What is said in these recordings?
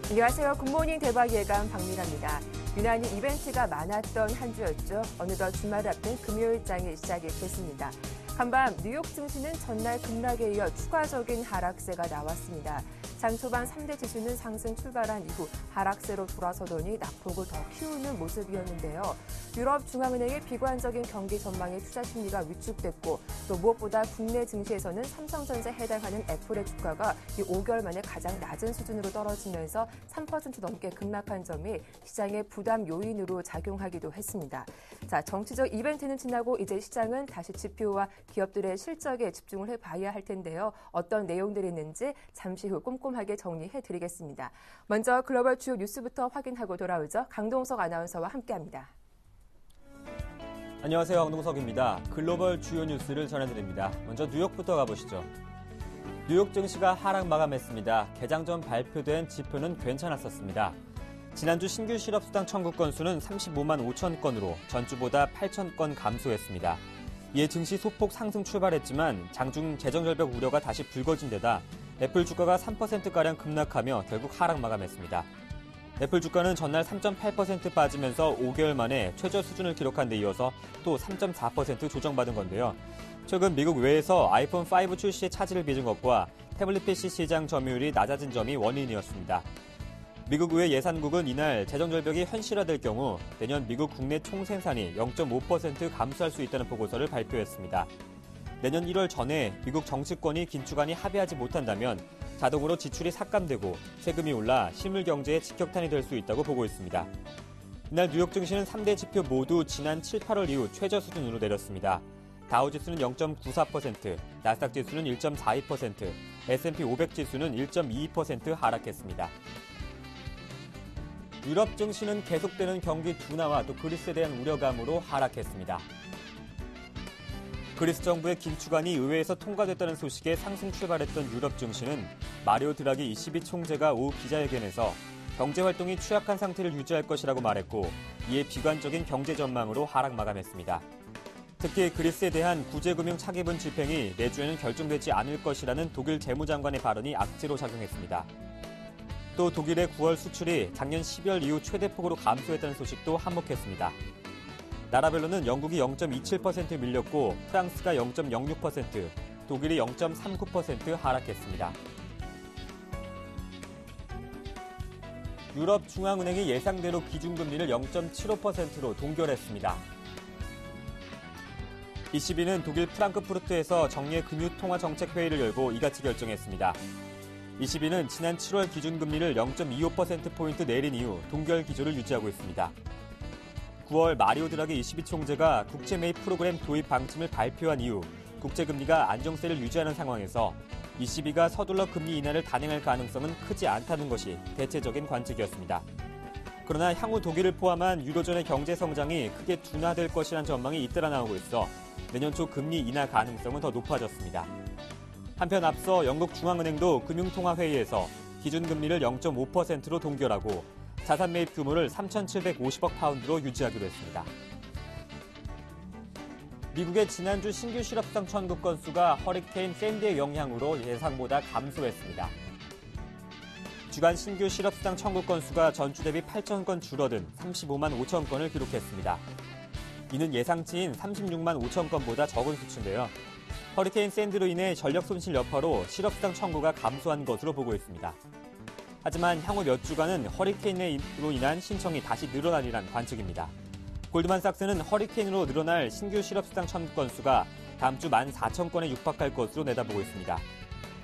안녕하세요. 굿모닝 대박 예감 박민아입니다. 유난히 이벤트가 많았던 한 주였죠. 어느덧 주말 앞둔 금요일장이 시작이 됐습니다. 간밤 뉴욕 증시는 전날 급락에 이어 추가적인 하락세가 나왔습니다. 장 초반 3대 지수는 상승 출발한 이후 하락세로 돌아서더니 낙폭을 더 키우는 모습이었는데요. 유럽 중앙은행의 비관적인 경기 전망에 투자 심리가 위축됐고 또 무엇보다 국내 증시에서는 삼성전자에 해당하는 애플의 주가가 5개월 만에 가장 낮은 수준으로 떨어지면서 3% 넘게 급락한 점이 시장의 부담 요인으로 작용하기도 했습니다. 자, 정치적 이벤트는 지나고 이제 시장은 다시 지표와 기업들의 실적에 집중을 해봐야 할 텐데요. 어떤 내용들이 있는지 잠시 후 꼼꼼하게 정리해드리겠습니다. 먼저 글로벌 주요 뉴스부터 확인하고 돌아오죠. 강동석 아나운서와 함께합니다. 안녕하세요. 강동석입니다. 글로벌 주요 뉴스를 전해드립니다. 먼저 뉴욕부터 가보시죠. 뉴욕 증시가 하락 마감했습니다. 개장 전 발표된 지표는 괜찮았었습니다. 지난주 신규 실업수당 청구 건수는 35만 5천 건으로 전주보다 8천 건 감소했습니다. 이에 증시 소폭 상승 출발했지만 장중 재정절벽 우려가 다시 불거진 데다 애플 주가가 3%가량 급락하며 결국 하락 마감했습니다. 애플 주가는 전날 3.8% 빠지면서 5개월 만에 최저 수준을 기록한 데 이어서 또 3.4% 조정받은 건데요. 최근 미국 외에서 아이폰 5 출시에 차질을 빚은 것과 태블릿 PC 시장 점유율이 낮아진 점이 원인이었습니다. 미국 의회 예산국은 이날 재정절벽이 현실화될 경우 내년 미국 국내 총생산이 0.5% 감소할 수 있다는 보고서를 발표했습니다. 내년 1월 전에 미국 정치권이 긴축안이 합의하지 못한다면 자동으로 지출이 삭감되고 세금이 올라 실물 경제에 직격탄이 될 수 있다고 보고 있습니다. 이날 뉴욕 증시는 3대 지표 모두 지난 7, 8월 이후 최저 수준으로 내렸습니다. 다우지수는 0.94%, 나스닥 지수는 1.42%, S&P 500 지수는 1.22% 하락했습니다. 유럽 증시는 계속되는 경기 둔화와 또 그리스에 대한 우려감으로 하락했습니다. 그리스 정부의 긴축안이 의회에서 통과됐다는 소식에 상승 출발했던 유럽 증시는 마리오 드라기 ECB 총재가 오후 기자회견에서 경제활동이 취약한 상태를 유지할 것이라고 말했고 이에 비관적인 경제 전망으로 하락 마감했습니다. 특히 그리스에 대한 구제금융 차기분 집행이 내주에는 결정되지 않을 것이라는 독일 재무장관의 발언이 악재로 작용했습니다. 또 독일의 9월 수출이 작년 12월 이후 최대폭으로 감소했다는 소식도 한몫했습니다. 나라별로는 영국이 0.27% 밀렸고 프랑스가 0.06%, 독일이 0.39% 하락했습니다. 유럽 중앙은행이 예상대로 기준금리를 0.75%로 동결했습니다. ECB는 독일 프랑크푸르트에서 정례 금융통화정책회의를 열고 이같이 결정했습니다. ECB는 지난 7월 기준금리를 0.25%포인트 내린 이후 동결 기조를 유지하고 있습니다. 9월 마리오 드라기 ECB 총재가 국채 매입 프로그램 도입 방침을 발표한 이후 국제금리가 안정세를 유지하는 상황에서 ECB가 서둘러 금리 인하를 단행할 가능성은 크지 않다는 것이 대체적인 관측이었습니다. 그러나 향후 독일을 포함한 유로존의 경제 성장이 크게 둔화될 것이라는 전망이 잇따라 나오고 있어 내년 초 금리 인하 가능성은 더 높아졌습니다. 한편 앞서 영국 중앙은행도 금융통화회의에서 기준금리를 0.5%로 동결하고 자산 매입 규모를 3,750억 파운드로 유지하기로 했습니다. 미국의 지난주 신규 실업수당 청구 건수가 허리케인 샌디의 영향으로 예상보다 감소했습니다. 주간 신규 실업수당 청구 건수가 전주 대비 8,000건 줄어든 35만 5천 건을 기록했습니다. 이는 예상치인 36만 5천 건보다 적은 수치인데요. 허리케인 샌디로 인해 전력 손실 여파로 실업수당 청구가 감소한 것으로 보고 있습니다. 하지만 향후 몇 주간은 허리케인으로 인한 신청이 다시 늘어나리란 관측입니다. 골드만삭스는 허리케인으로 늘어날 신규 실업수당 청구 건수가 다음 주 14,000건에 육박할 것으로 내다보고 있습니다.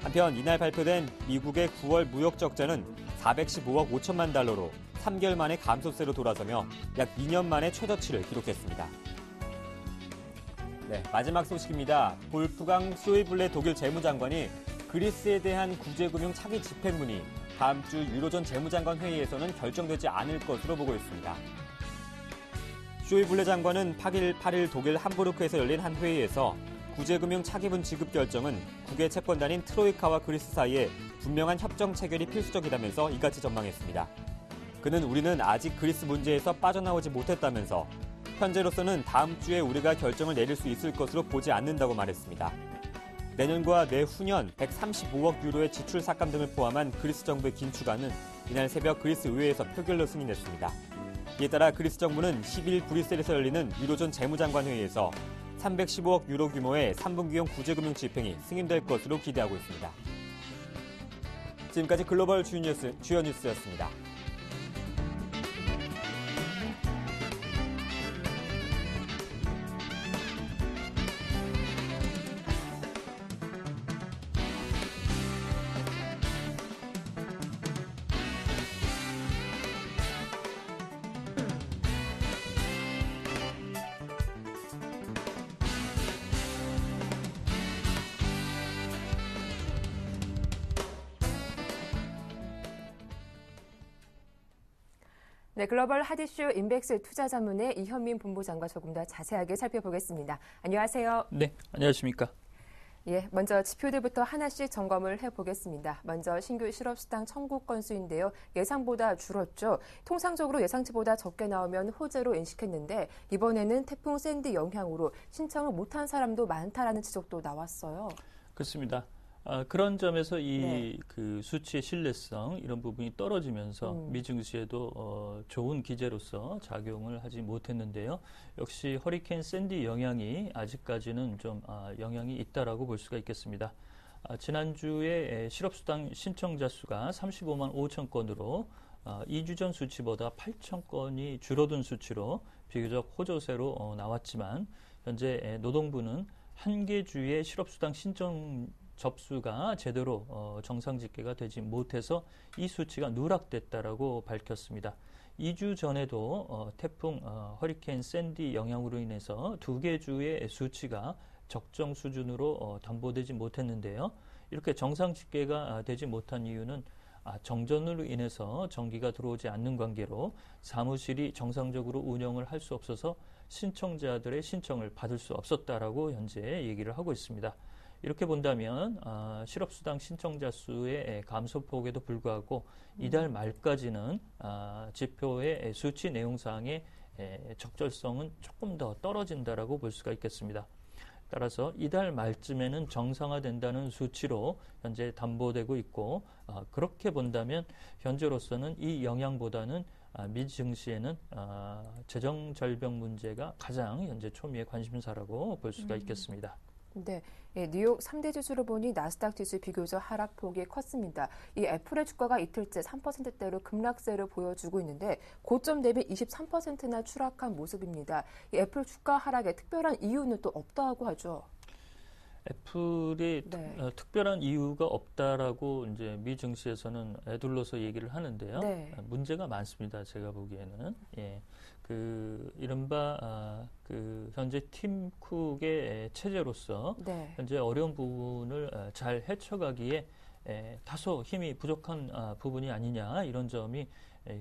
한편 이날 발표된 미국의 9월 무역 적자는 415억 5천만 달러로 3개월 만에 감소세로 돌아서며 약 2년 만에 최저치를 기록했습니다. 네, 마지막 소식입니다. 볼프강 쇼이블레 독일 재무장관이 그리스에 대한 구제금융 차기 집행문이 다음 주 유로존 재무장관 회의에서는 결정되지 않을 것으로 보고 있습니다. 쇼이블레 장관은 8일 독일 함부르크에서 열린 한 회의에서 구제금융 차기분 지급 결정은 국외 채권단인 트로이카와 그리스 사이에 분명한 협정 체결이 필수적이라면서 이같이 전망했습니다. 그는 우리는 아직 그리스 문제에서 빠져나오지 못했다면서 현재로서는 다음 주에 우리가 결정을 내릴 수 있을 것으로 보지 않는다고 말했습니다. 내년과 내후년 135억 유로의 지출 삭감 등을 포함한 그리스 정부의 긴축안은 이날 새벽 그리스 의회에서 표결로 승인됐습니다. 이에 따라 그리스 정부는 10일 브뤼셀에서 열리는 유로존 재무장관 회의에서 315억 유로 규모의 3분기형 구제금융 집행이 승인될 것으로 기대하고 있습니다. 지금까지 글로벌 주요 뉴스였습니다. 네, 글로벌 핫이슈 인백스 투자자문의 이현민 본부장과 조금 더 자세하게 살펴보겠습니다. 안녕하세요. 네, 안녕하십니까. 예, 먼저 지표들부터 하나씩 점검을 해보겠습니다. 먼저 신규 실업수당 청구 건수인데요. 예상보다 줄었죠. 통상적으로 예상치보다 적게 나오면 호재로 인식했는데 이번에는 태풍 샌디 영향으로 신청을 못한 사람도 많다라는 지적도 나왔어요. 그렇습니다. 그런 점에서 그 수치의 신뢰성 이런 부분이 떨어지면서 미 증시에도 좋은 기제로서 작용을 하지 못했는데요. 역시 허리케인 샌디 영향이 아직까지는 좀 영향이 있다라고 볼 수가 있겠습니다. 지난주에 실업수당 신청자 수가 35만 5천 건으로 2주 전 수치보다 8천 건이 줄어든 수치로 비교적 호조세로 나왔지만 현재 노동부는 한 개 주의 실업수당 신청 접수가 제대로 정상 집계가 되지 못해서 이 수치가 누락됐다라고 밝혔습니다. 2주 전에도 태풍 허리케인 샌디 영향으로 인해서 두 개 주의 수치가 적정 수준으로 담보되지 못했는데요. 이렇게 정상 집계가 되지 못한 이유는 정전으로 인해서 전기가 들어오지 않는 관계로 사무실이 정상적으로 운영을 할 수 없어서 신청자들의 신청을 받을 수 없었다라고 현재 얘기를 하고 있습니다. 이렇게 본다면 실업수당 신청자 수의 감소폭에도 불구하고 이달 말까지는 지표의 수치 내용상의 적절성은 조금 더 떨어진다라고 볼 수가 있겠습니다. 따라서 이달 말쯤에는 정상화된다는 수치로 현재 담보되고 있고 그렇게 본다면 현재로서는 이 영향보다는 미 증시에는 재정 절벽 문제가 가장 현재 초미의 관심사라고 볼 수가 있겠습니다. 네, 뉴욕 3대 지수를 보니 나스닥 지수 비교적 하락폭이 컸습니다. 이 애플의 주가가 이틀째 3%대로 급락세를 보여주고 있는데 고점 대비 23%나 추락한 모습입니다. 이 애플 주가 하락에 특별한 이유는 또 없다고 하죠. 애플이 특별한 이유가 없다라고 이제 미 증시에서는 애둘러서 얘기를 하는데요. 문제가 많습니다. 제가 보기에는 그 이른바 그 현재 팀 쿡의 체제로서 현재 어려운 부분을 잘 헤쳐가기에 다소 힘이 부족한 부분이 아니냐 이런 점이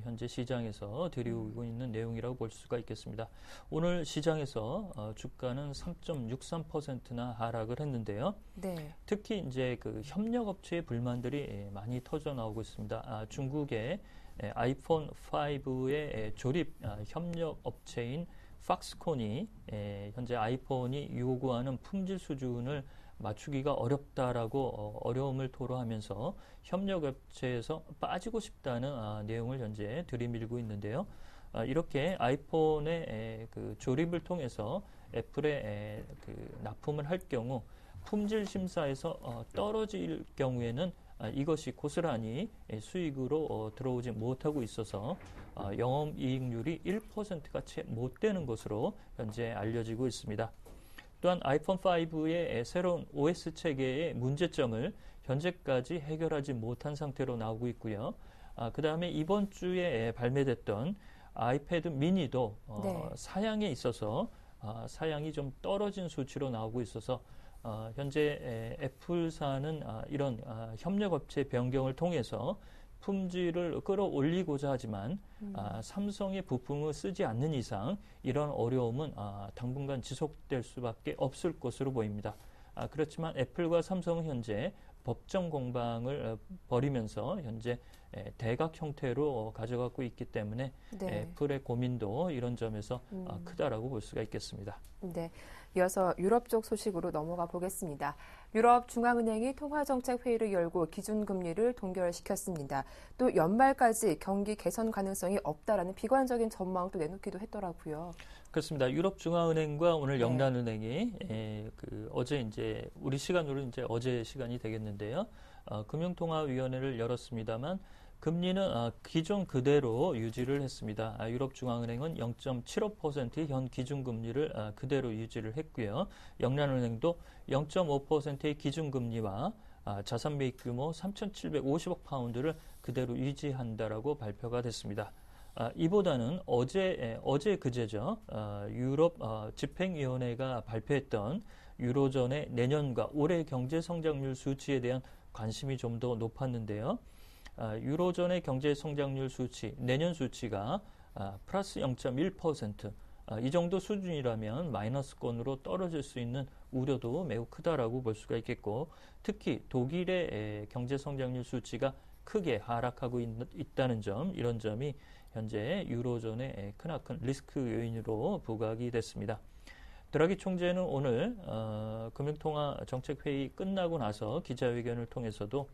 현재 시장에서 들이오고 있는 내용이라고 볼 수가 있겠습니다. 오늘 시장에서 주가는 3.63%나 하락을 했는데요. 특히 이제 그 협력업체의 불만들이 많이 터져 나오고 있습니다. 중국의 아이폰 5의 조립 협력업체인 팍스콘이 현재 아이폰이 요구하는 품질 수준을 맞추기가 어렵다라고 어려움을 토로하면서 협력업체에서 빠지고 싶다는 내용을 현재 들이밀고 있는데요. 이렇게 아이폰의 그 조립을 통해서 애플에 그 납품을 할 경우 품질 심사에서 떨어질 경우에는 이것이 고스란히 수익으로 들어오지 못하고 있어서 영업이익률이 1%가 채 못 되는 것으로 현재 알려지고 있습니다. 또한 아이폰 5의 새로운 OS 체계의 문제점을 현재까지 해결하지 못한 상태로 나오고 있고요. 그 다음에 이번 주에 발매됐던 아이패드 미니도 사양에 있어서 사양이 좀 떨어진 수치로 나오고 있어서 현재 애플사는 이런 협력업체 변경을 통해서 품질을 끌어올리고자 하지만 삼성의 부품을 쓰지 않는 이상 이런 어려움은 당분간 지속될 수밖에 없을 것으로 보입니다. 그렇지만 애플과 삼성은 현재 법정 공방을 벌이면서 현재 대각 형태로 가져가고 있기 때문에 네. 애플의 고민도 이런 점에서 크다라고 볼 수가 있겠습니다. 네. 이어서 유럽 쪽 소식으로 넘어가 보겠습니다. 유럽 중앙은행이 통화정책회의를 열고 기준금리를 동결시켰습니다. 또 연말까지 경기 개선 가능성이 없다라는 비관적인 전망도 내놓기도 했더라고요. 그렇습니다. 유럽 중앙은행과 오늘 영란은행이 어제 이제 우리 시간으로 이제 어제 시간이 되겠는데요. 금융통화위원회를 열었습니다만 금리는 기존 그대로 유지를 했습니다. 유럽 중앙은행은 0.75%의 현 기준금리를 그대로 유지를 했고요. 영란은행도 0.5%의 기준금리와 자산 매입 규모 3,750억 파운드를 그대로 유지한다라고 발표가 됐습니다. 이보다는 어제 그제죠. 유럽 집행위원회가 발표했던 유로존의 내년과 올해 경제 성장률 수치에 대한 관심이 좀 더 높았는데요. 유로존의 경제 성장률 수치, 내년 수치가 플러스 0.1%, 이 정도 수준이라면 마이너스권으로 떨어질 수 있는 우려도 매우 크다라고 볼 수가 있겠고, 특히 독일의 경제 성장률 수치가 크게 하락하고 있다는 점, 이런 점이 현재 유로존의 크나큰 리스크 요인으로 부각이 됐습니다. 드라기 총재는 오늘 금융통화정책회의 끝나고 나서 기자회견을 통해서도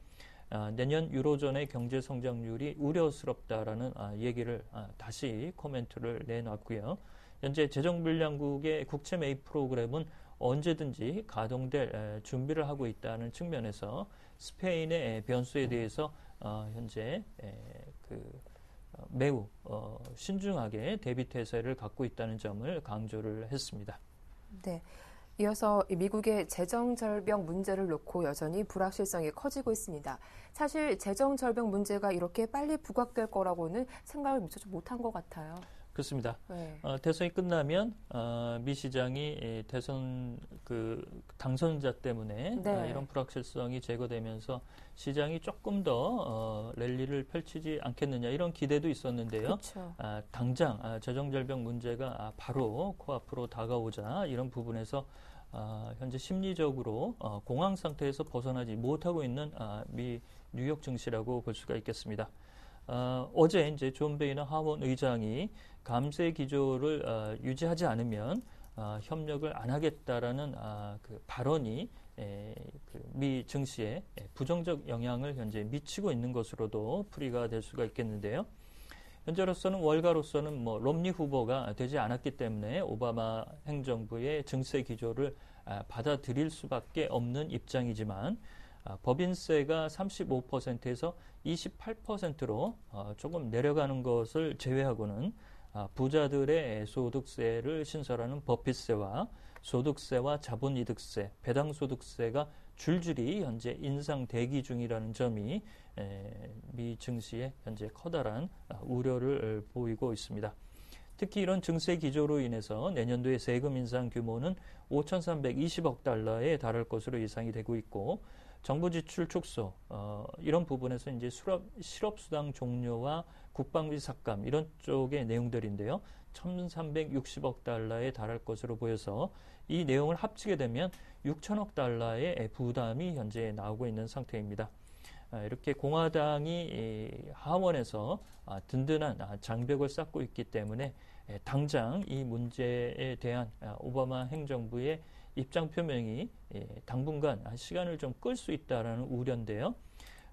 내년 유로존의 경제 성장률이 우려스럽다라는 얘기를 다시 코멘트를 내놨고요. 현재 재정불량국의 국채 매입 프로그램은 언제든지 가동될 준비를 하고 있다는 측면에서 스페인의 변수에 대해서 현재 매우 신중하게 대비 태세를 갖고 있다는 점을 강조를 했습니다. 네. 이어서 미국의 재정절벽 문제를 놓고 여전히 불확실성이 커지고 있습니다. 사실 재정절벽 문제가 이렇게 빨리 부각될 거라고는 생각을 미처 못한 것 같아요. 그렇습니다. 네. 대선이 끝나면 미 시장이 대선 당선자 때문에 네. 이런 불확실성이 제거되면서 시장이 조금 더 랠리를 펼치지 않겠느냐 이런 기대도 있었는데요. 그렇죠. 당장 재정절벽 문제가 바로 코앞으로 다가오자 이런 부분에서 현재 심리적으로 공황 상태에서 벗어나지 못하고 있는 미 뉴욕 증시라고 볼 수가 있겠습니다. 어제 이제 존 베이너 하원 의장이 감세 기조를 유지하지 않으면 협력을 안 하겠다라는 발언이 미 증시에 부정적 영향을 현재 미치고 있는 것으로도 풀이가 될 수가 있겠는데요. 현재로서는 월가로서는 롬니 후보가 되지 않았기 때문에 오바마 행정부의 증세 기조를 받아들일 수밖에 없는 입장이지만 법인세가 35%에서 28%로 조금 내려가는 것을 제외하고는 부자들의 소득세를 신설하는 버핏세와 소득세와 자본이득세, 배당소득세가 줄줄이 현재 인상 대기 중이라는 점이 미 증시에 현재 커다란 우려를 보이고 있습니다. 특히 이런 증세 기조로 인해서 내년도의 세금 인상 규모는 5,320억 달러에 달할 것으로 예상이 되고 있고, 정부 지출 축소, 이런 부분에서 이제 실업수당 종료와 국방비 삭감 이런 쪽의 내용들인데요. 1,360억 달러에 달할 것으로 보여서 이 내용을 합치게 되면 6천억 달러의 부담이 현재 나오고 있는 상태입니다. 이렇게 공화당이 하원에서 든든한 장벽을 쌓고 있기 때문에 당장 이 문제에 대한 오바마 행정부의 입장 표명이 당분간 시간을 좀 끌 수 있다라는 우려인데요.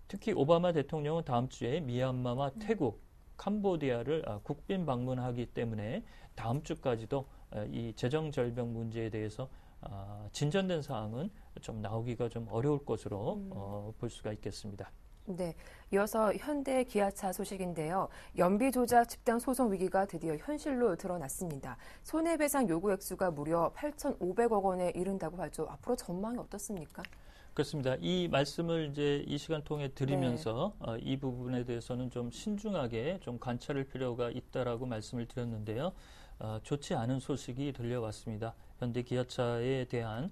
특히 오바마 대통령은 다음 주에 미얀마와 태국, 캄보디아를 국빈 방문하기 때문에 다음 주까지도 이 재정 절벽 문제에 대해서 진전된 사항은 좀 나오기가 좀 어려울 것으로 볼 수가 있겠습니다. 네, 이어서 현대 기아차 소식인데요. 연비 조작 집단 소송 위기가 드디어 현실로 드러났습니다. 손해배상 요구 액수가 무려 8,500억 원에 이른다고 하죠. 앞으로 전망이 어떻습니까? 그렇습니다. 이 말씀을 이제 이 시간 통해 드리면서 이 부분에 대해서는 좀 신중하게 좀 관찰할 필요가 있다라고 말씀을 드렸는데요. 좋지 않은 소식이 들려왔습니다. 현대 기아차에 대한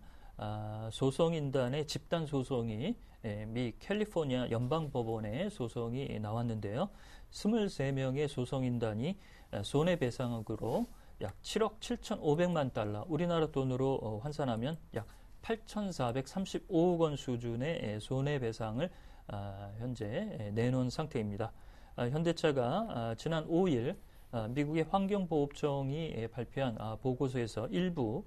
소송인단의 집단 소송이 미 캘리포니아 연방법원에 소송이 나왔는데요. 23명의 소송인단이 손해배상액으로 약 7억 7,500만 달러, 우리나라 돈으로 환산하면 약 8,435억 원 수준의 손해배상을 현재 내놓은 상태입니다. 현대차가 지난 5일 미국의 환경보호청이 발표한 보고서에서 일부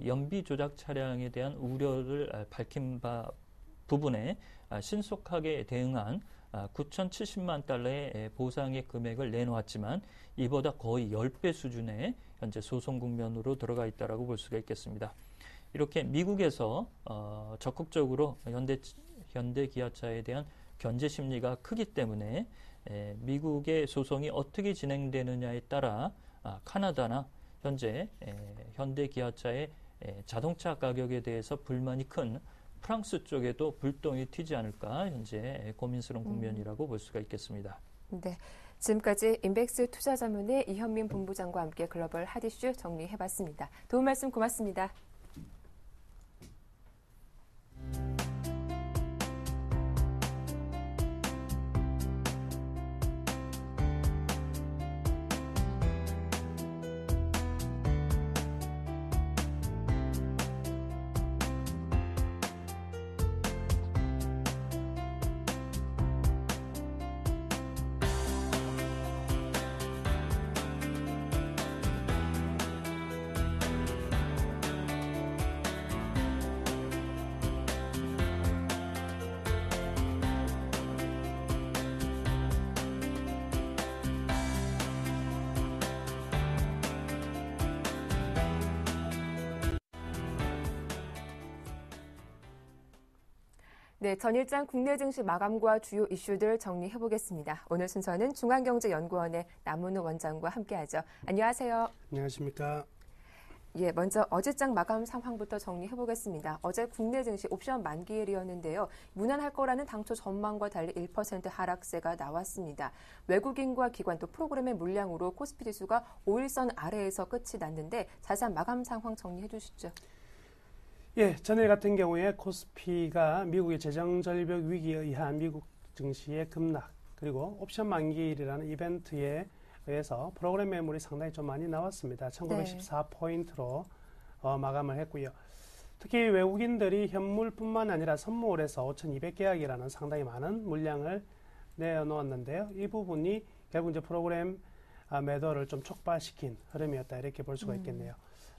연비 조작 차량에 대한 우려를 밝힌 부분에 신속하게 대응한 9,070만 달러의 보상의 금액을 내놓았지만 이보다 거의 10배 수준의 현재 소송 국면으로 들어가 있다고 볼 수가 있겠습니다. 이렇게 미국에서 적극적으로 현대 기아차에 대한 견제 심리가 크기 때문에 미국의 소송이 어떻게 진행되느냐에 따라 카나다나 현재 현대 기아차의 자동차 가격에 대해서 불만이 큰 프랑스 쪽에도 불똥이 튀지 않을까 현재 고민스러운 국면이라고 볼 수가 있겠습니다. 네, 지금까지 인백스 투자자문의 이현민 본부장과 함께 글로벌 핫이슈 정리해봤습니다. 도움 말씀 고맙습니다. 네, 전일장 국내 증시 마감과 주요 이슈들 정리해보겠습니다. 오늘 순서는 중앙경제연구원의 남은우 원장과 함께하죠. 안녕하세요. 안녕하십니까. 예, 먼저 어제장 마감 상황부터 정리해보겠습니다. 어제 국내 증시 옵션 만기일이었는데요. 무난할 거라는 당초 전망과 달리 1% 하락세가 나왔습니다. 외국인과 기관 또 프로그램의 물량으로 코스피 지수가 5일선 아래에서 끝이 났는데 자세한 마감 상황 정리해 주시죠. 예, 전일 같은 경우에 코스피가 미국의 재정절벽 위기에 의한 미국 증시의 급락, 그리고 옵션 만기일이라는 이벤트에 의해서 프로그램 매물이 상당히 좀 많이 나왔습니다. 1914포인트로 마감을 했고요. 특히 외국인들이 현물뿐만 아니라 선물에서 5,200계약이라는 상당히 많은 물량을 내놓았는데요. 이 부분이 결국 이제 프로그램 매도를 좀 촉발시킨 흐름이었다, 이렇게 볼 수가 있겠네요.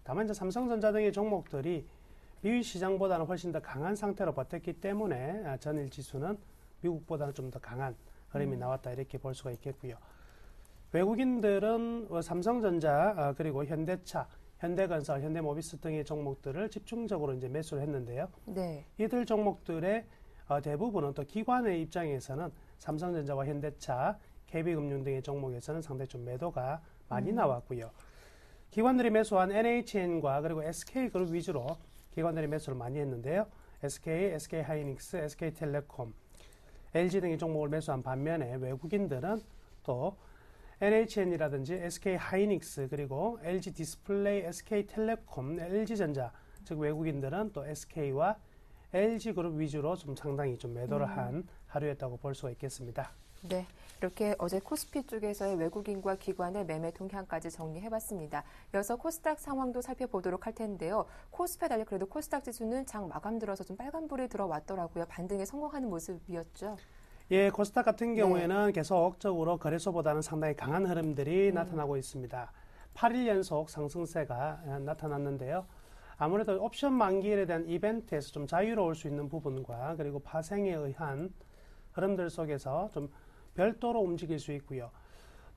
다만 이제 삼성전자 등의 종목들이 미국 시장보다는 훨씬 더 강한 상태로 버텼기 때문에 전일 지수는 미국보다는 좀 더 강한 흐름이 나왔다, 이렇게 볼 수가 있겠고요. 외국인들은 삼성전자 그리고 현대차, 현대건설, 현대모비스 등의 종목들을 집중적으로 이제 매수를 했는데요. 네. 이들 종목들의 대부분은 또 기관의 입장에서는 삼성전자와 현대차, KB금융 등의 종목에서는 상당히 좀 매도가 많이 나왔고요. 기관들이 매수한 NHN과 그리고 SK그룹 위주로 기관들이 매수를 많이 했는데요. SK, SK하이닉스, SK텔레콤, LG 등의 종목을 매수한 반면에 외국인들은 또 NHN이라든지 SK하이닉스, 그리고 LG디스플레이, SK텔레콤, LG전자, 즉 외국인들은 또 SK와 LG그룹 위주로 좀 상당히 좀 매도를 한 하루였다고 볼 수가 있겠습니다. 네, 이렇게 어제 코스피 쪽에서의 외국인과 기관의 매매 동향까지 정리해봤습니다. 이어서 코스닥 상황도 살펴보도록 할 텐데요. 코스피에 달리 그래도 코스닥 지수는 장 마감 들어서 좀 빨간불이 들어왔더라고요. 반등에 성공하는 모습이었죠. 예, 코스닥 같은 경우에는 계속적으로 거래소보다는 상당히 강한 흐름들이 나타나고 있습니다. 8일 연속 상승세가 나타났는데요. 아무래도 옵션 만기일에 대한 이벤트에서 좀 자유로울 수 있는 부분과 그리고 파생에 의한 흐름들 속에서 좀 별도로 움직일 수 있고요.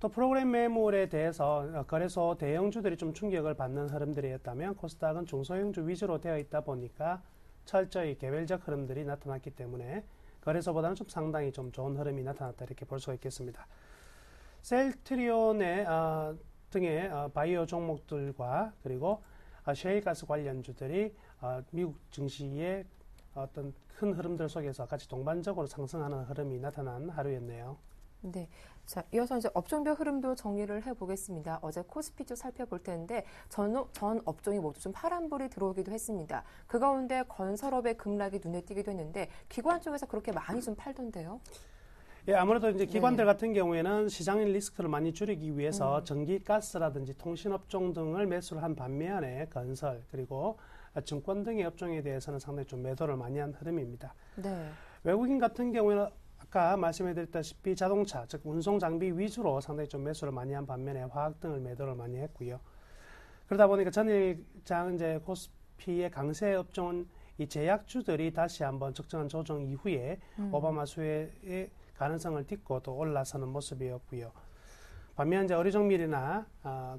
또 프로그램 매물에 대해서 거래소 대형주들이 좀 충격을 받는 흐름들이었다면 코스닥은 중소형주 위주로 되어 있다 보니까 철저히 개별적 흐름들이 나타났기 때문에 거래소보다는 좀 상당히 좀 좋은 흐름이 나타났다, 이렇게 볼 수가 있겠습니다. 셀트리온의 등의 바이오 종목들과 그리고 셰일가스 관련주들이 미국 증시의 어떤 큰 흐름들 속에서 같이 동반적으로 상승하는 흐름이 나타난 하루였네요. 네. 자, 이어서 이제 업종별 흐름도 정리를 해보겠습니다. 어제 코스피 쪽 살펴볼 텐데 전 업종이 모두 좀 파란불이 들어오기도 했습니다. 그 가운데 건설업의 급락이 눈에 띄기도 했는데 기관 쪽에서 그렇게 많이 좀 팔던데요. 예, 아무래도 이제 기관들 같은 경우에는 시장의 리스크를 많이 줄이기 위해서 전기, 가스라든지 통신업종 등을 매수를 한 반면에 건설, 그리고 증권 등의 업종에 대해서는 상당히 좀 매도를 많이 한 흐름입니다. 네. 외국인 같은 경우에는 아까 말씀해드렸다시피 자동차, 즉 운송 장비 위주로 상당히 좀 매수를 많이 한 반면에 화학 등을 매도를 많이 했고요. 그러다 보니까 전일장 이제 코스피의 강세 업종은 이 제약주들이 다시 한번 적정한 조정 이후에 오바마 수혜의 가능성을 딛고 또 올라서는 모습이었고요. 반면 이제 의료정밀이나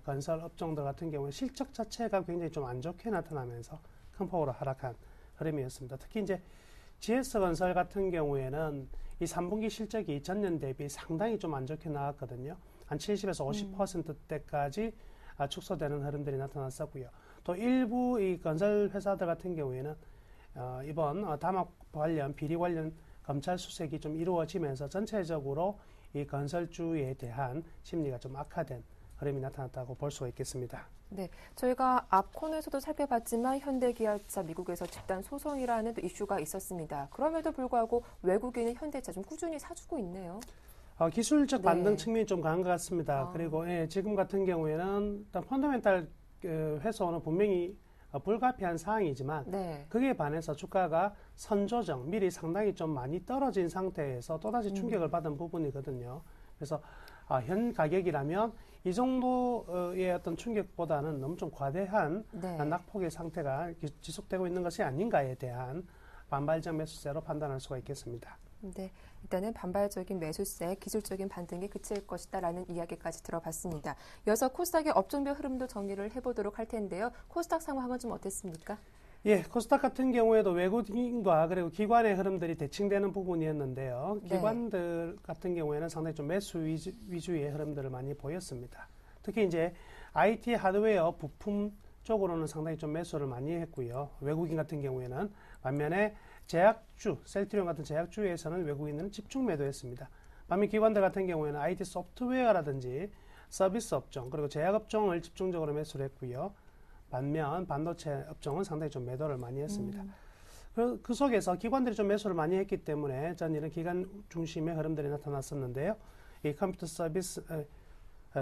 건설 업종들 같은 경우는 실적 자체가 굉장히 좀 안 좋게 나타나면서 큰 폭으로 하락한 흐름이었습니다. 특히 이제 GS건설 같은 경우에는 이 3분기 실적이 전년 대비 상당히 좀 안 좋게 나왔거든요. 한 70에서 50%대까지 축소되는 흐름들이 나타났었고요. 또 일부 이 건설 회사들 같은 경우에는 이번 담합 관련 비리 관련 검찰 수색이 좀 이루어지면서 전체적으로 이 건설주에 대한 심리가 좀 악화된 흐름이 나타났다고 볼 수가 있겠습니다. 네, 저희가 앞 코너에서도 살펴봤지만 현대기아차 미국에서 집단 소송이라는 이슈가 있었습니다. 그럼에도 불구하고 외국인은 현대차 좀 꾸준히 사주고 있네요. 기술적 반등 측면이 좀 강한 것 같습니다. 그리고 지금 같은 경우에는 일단 펀더멘탈 회수는 분명히 불가피한 사항이지만 그에 반해서 주가가 선조정, 미리 상당히 좀 많이 떨어진 상태에서 또다시 충격을 받은 부분이거든요. 그래서 현 가격이라면 이 정도의 어떤 충격보다는 너무 좀 과대한 낙폭의 상태가 지속되고 있는 것이 아닌가에 대한 반발적 매수세로 판단할 수가 있겠습니다. 네, 일단은 반발적인 매수세, 기술적인 반등에 그칠 것이다라는 이야기까지 들어봤습니다. 이어서 코스닥의 업종별 흐름도 정리를 해보도록 할 텐데요. 코스닥 상황은 좀 어땠습니까? 예, 코스닥 같은 경우에도 외국인과 그리고 기관의 흐름들이 대칭되는 부분이었는데요. 기관들 같은 경우에는 상당히 좀 매수 위주의 흐름들을 많이 보였습니다. 특히 이제 IT 하드웨어 부품 쪽으로는 상당히 좀 매수를 많이 했고요. 외국인 같은 경우에는 반면에 제약주, 셀트리온 같은 제약주에서는 외국인은 집중 매도했습니다. 반면 기관들 같은 경우에는 IT 소프트웨어라든지 서비스 업종 그리고 제약 업종을 집중적으로 매수를 했고요. 반면 반도체 업종은 상당히 좀 매도를 많이 했습니다. 그 속에서 기관들이 좀 매수를 많이 했기 때문에 전 이런 기관 중심의 흐름들이 나타났었는데요. 이 컴퓨터 서비스,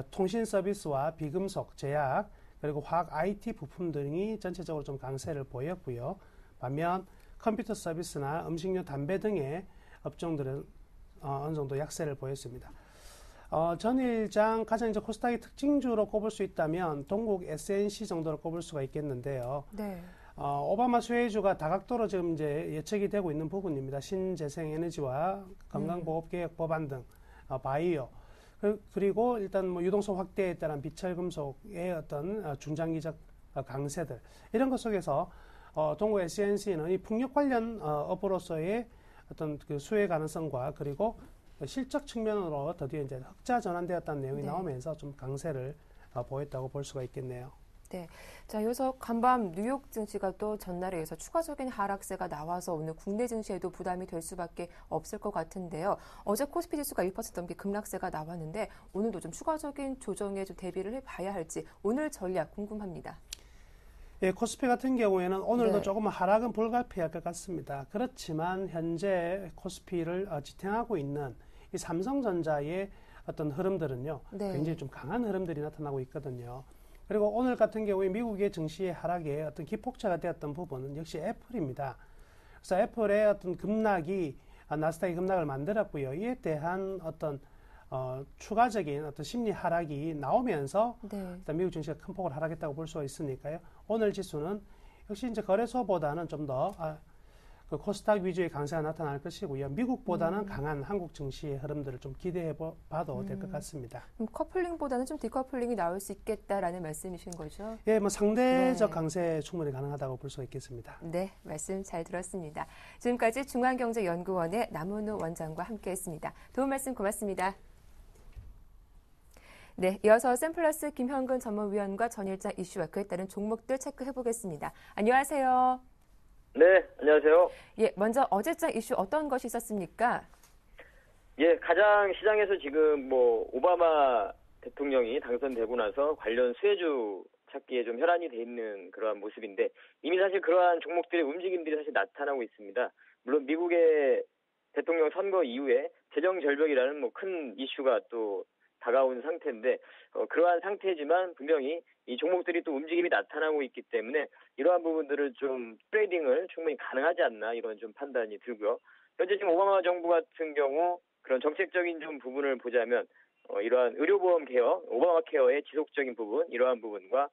통신 서비스와 비금속, 제약, 그리고 화학 IT 부품 등이 전체적으로 좀 강세를 보였고요. 반면 컴퓨터 서비스나 음식료, 담배 등의 업종들은 어느 정도 약세를 보였습니다. 전일장 가장 이제 코스닥의 특징주로 꼽을 수 있다면 동국 SNC 정도로 꼽을 수가 있겠는데요. 네. 오바마 수혜주가 다각도로 지금 이제 예측이 되고 있는 부분입니다. 신재생에너지와 건강보험개혁 법안 등 바이오 그리고 일단 뭐 유동성 확대에 따른 비철금속의 어떤 중장기적 강세들 이런 것 속에서 동국 SNC는 이 풍력 관련 업으로서의 어떤 그 수혜 가능성과 그리고 실적 측면으로 드디어 이제 흑자 전환되었다는 내용이 나오면서 좀 강세를 보였다고 볼 수가 있겠네요. 네. 자, 이어서 간밤 뉴욕 증시가 또 전날에 의해서 추가적인 하락세가 나와서 오늘 국내 증시에도 부담이 될 수밖에 없을 것 같은데요. 어제 코스피 지수가 1% 넘게 급락세가 나왔는데 오늘도 좀 추가적인 조정에 좀 대비를 해봐야 할지 오늘 전략 궁금합니다. 예, 코스피 같은 경우에는 오늘도 조금 하락은 불가피할 것 같습니다. 그렇지만 현재 코스피를 지탱하고 있는 이 삼성전자의 어떤 흐름들은요, 굉장히 좀 강한 흐름들이 나타나고 있거든요. 그리고 오늘 같은 경우에 미국의 증시의 하락에 어떤 기폭제가 되었던 부분은 역시 애플입니다. 그래서 애플의 어떤 급락이 나스닥의 급락을 만들었고요. 이에 대한 어떤 추가적인 어떤 심리 하락이 나오면서 일단 미국 증시가 큰 폭으로 하락했다고 볼 수가 있으니까요. 오늘 지수는 역시 이제 거래소보다는 좀 더 그 코스닥 위주의 강세가 나타날 것이고요. 미국보다는 강한 한국 증시의 흐름들을 좀 기대해 봐도 될 것 같습니다. 커플링보다는 좀 디커플링이 나올 수 있겠다라는 말씀이신 거죠? 예, 뭐 상대적 강세 충분히 가능하다고 볼 수가 있겠습니다. 네, 말씀 잘 들었습니다. 지금까지 중앙경제연구원의 남은우 원장과 함께했습니다. 도움 말씀 고맙습니다. 네, 이어서 샘플러스 김현근 전문위원과 전일장 이슈와 그에 따른 종목들 체크해보겠습니다. 안녕하세요. 네, 안녕하세요. 예, 먼저 어제장 이슈 어떤 것이 있었습니까? 예, 가장 시장에서 지금 뭐 오바마 대통령이 당선되고 나서 관련 수혜주 찾기에 좀 혈안이 돼 있는 그러한 모습인데 이미 사실 그러한 종목들의 움직임들이 사실 나타나고 있습니다. 물론 미국의 대통령 선거 이후에 재정 절벽이라는 뭐 큰 이슈가 또 다가온 상태인데 그러한 상태지만 분명히 이 종목들이 또 움직임이 나타나고 있기 때문에 이러한 부분들을 좀 트레이딩을 충분히 가능하지 않나 이런 좀 판단이 들고요. 현재 지금 오바마 정부 같은 경우 그런 정책적인 좀 부분을 보자면 이러한 의료보험 케어, 오바마 케어의 지속적인 부분 이러한 부분과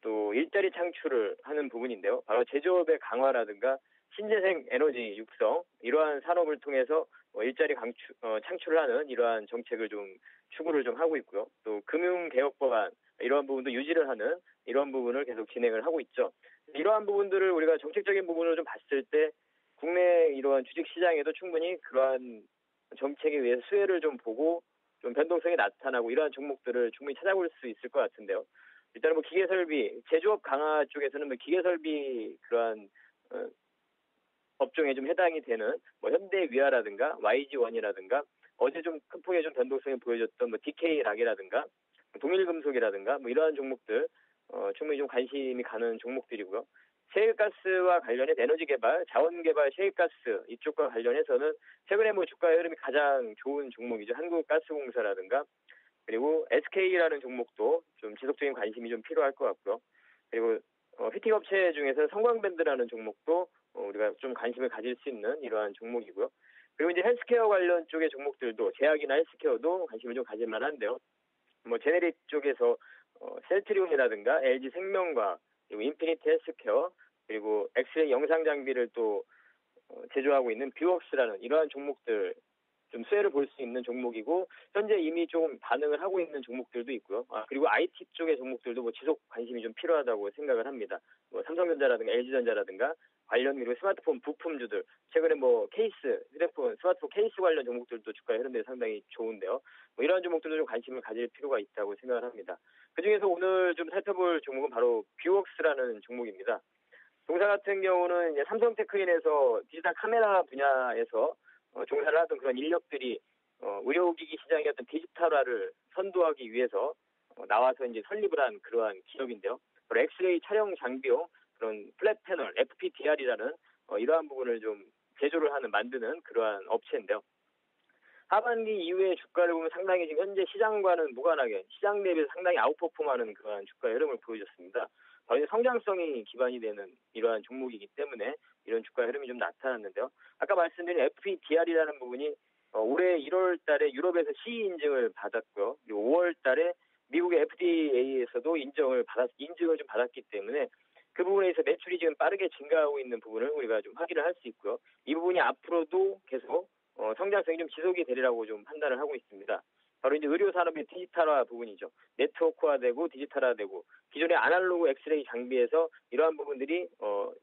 또 일자리 창출을 하는 부분인데요. 바로 제조업의 강화라든가 신재생 에너지 육성 이러한 산업을 통해서 일자리 창출을 하는 이러한 정책을 좀 추구를 좀 하고 있고요. 또 금융개혁 법안 이러한 부분도 유지를 하는 이러한 부분을 계속 진행을 하고 있죠. 이러한 부분들을 우리가 정책적인 부분을 좀 봤을 때 국내 이러한 주식시장에도 충분히 그러한 정책에 의해서 수혜를 좀 보고 좀 변동성이 나타나고 이러한 종목들을 충분히 찾아볼 수 있을 것 같은데요. 일단은 뭐 기계설비, 제조업 강화 쪽에서는 뭐 기계설비 그러한 업종에 좀 해당이 되는 뭐 현대위아라든가 YG1이라든가 어제 좀 큰 폭의 좀 변동성을 보여줬던 뭐 DK락이라든가 동일금속이라든가 뭐 이러한 종목들 충분히 좀 관심이 가는 종목들이고요. 셰일가스와 관련해서 에너지 개발, 자원 개발, 셰일가스 이쪽과 관련해서는 최근에 뭐 주가의 흐름이 가장 좋은 종목이죠. 한국가스공사라든가 그리고 SK라는 종목도 좀 지속적인 관심이 좀 필요할 것 같고요. 그리고 히팅 업체 중에서 성광밴드라는 종목도 우리가 좀 관심을 가질 수 있는 이러한 종목이고요. 그리고 이제 헬스케어 관련 쪽의 종목들도 제약이나 헬스케어도 관심을 좀 가질 만한데요. 뭐 제네릭 쪽에서 셀트리온이라든가 LG 생명과학 그리고 인피니티 헬스케어 그리고 엑스레이 영상 장비를 또 제조하고 있는 뷰웍스라는 이러한 종목들 좀 수혜를 볼 수 있는 종목이고 현재 이미 좀 반응을 하고 있는 종목들도 있고요. 그리고 IT 쪽의 종목들도 뭐 지속 관심이 좀 필요하다고 생각을 합니다. 뭐 삼성전자라든가 LG전자라든가 관련 그리고 스마트폰 부품주들 최근에 뭐 케이스, 휴대폰, 스마트폰 케이스 관련 종목들도 주가의 흐름들이 상당히 좋은데요. 뭐 이러한 종목들도 좀 관심을 가질 필요가 있다고 생각을 합니다. 그중에서 오늘 좀 살펴볼 종목은 바로 뷰웍스라는 종목입니다. 동사 같은 경우는 이제 삼성테크인에서 디지털 카메라 분야에서 종사를 하던 그런 인력들이 의료기기 시장의 어떤 디지털화를 선도하기 위해서 나와서 이제 설립을 한 그러한 기업인데요. 바로 엑스레이 촬영 장비용 그런 플랫 패널 FPDR이라는 이러한 부분을 좀 제조를 하는 만드는 그러한 업체인데요. 하반기 이후에 주가를 보면 상당히 지금 현재 시장과는 무관하게 시장 대비해서 상당히 아웃퍼폼하는 그러한 주가의 흐름을 보여줬습니다. 바로 성장성이 기반이 되는 이러한 종목이기 때문에 이런 주가 흐름이 좀 나타났는데요. 아까 말씀드린 FPDR이라는 부분이 올해 1월 달에 유럽에서 CE 인증을 받았고요. 그리고 5월 달에 미국의 FDA에서도 인증을 좀 받았기 때문에 그 부분에서 매출이 지금 빠르게 증가하고 있는 부분을 우리가 좀 확인을 할 수 있고요. 이 부분이 앞으로도 계속 성장성이 좀 지속이 되리라고 좀 판단을 하고 있습니다. 바로 이제 의료 산업의 디지털화 부분이죠. 네트워크화되고 디지털화되고 기존의 아날로그 엑스레이 장비에서 이러한 부분들이